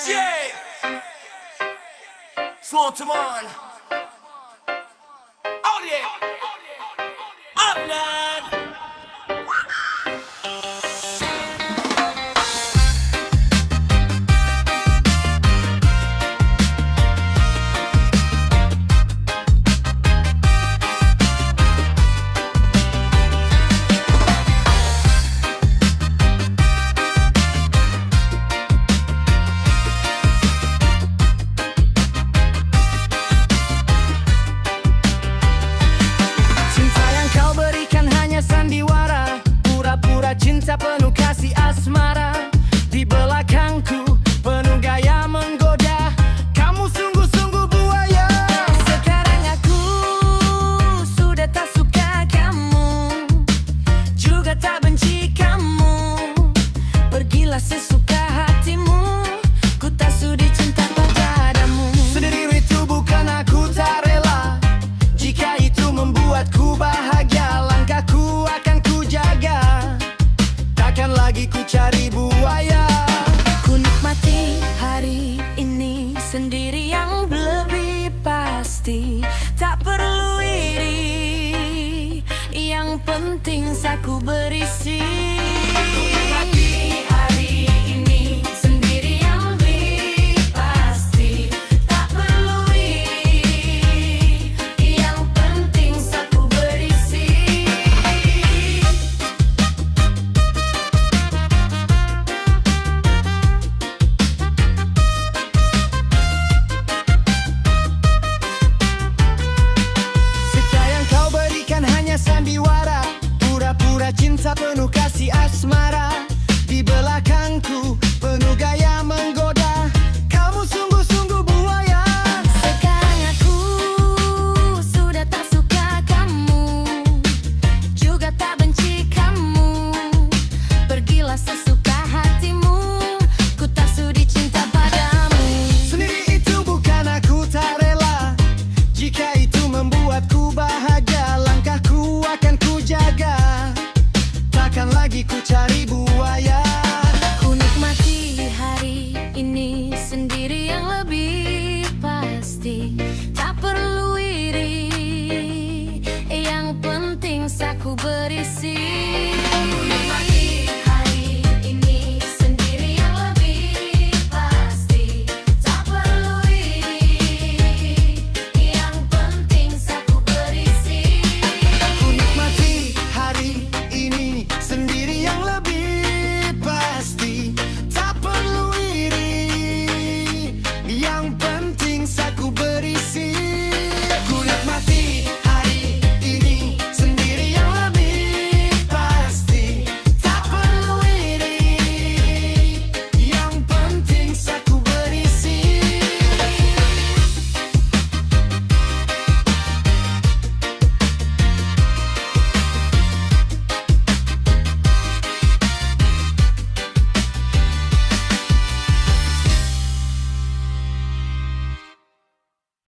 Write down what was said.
Yeah, Swantaman. Oh yeah, Outland. Cinta penuh kasih asmara di belakangku, penuh gaya menggoda. Kamu sungguh-sungguh buaya. Sekarang aku sudah tak suka kamu, juga tak benci kamu. Pergilah sesuka hatimu, ku tak sudi cinta padamu. Sendiri itu bukan aku tak rela, jika itu membuatku bahagia. Langkahku akan ku jaga, takkan lagi ku cari buaya. Ku nikmati hari ini sendiri yang lebih pasti. Tak perlu iri, yang penting saku berisi.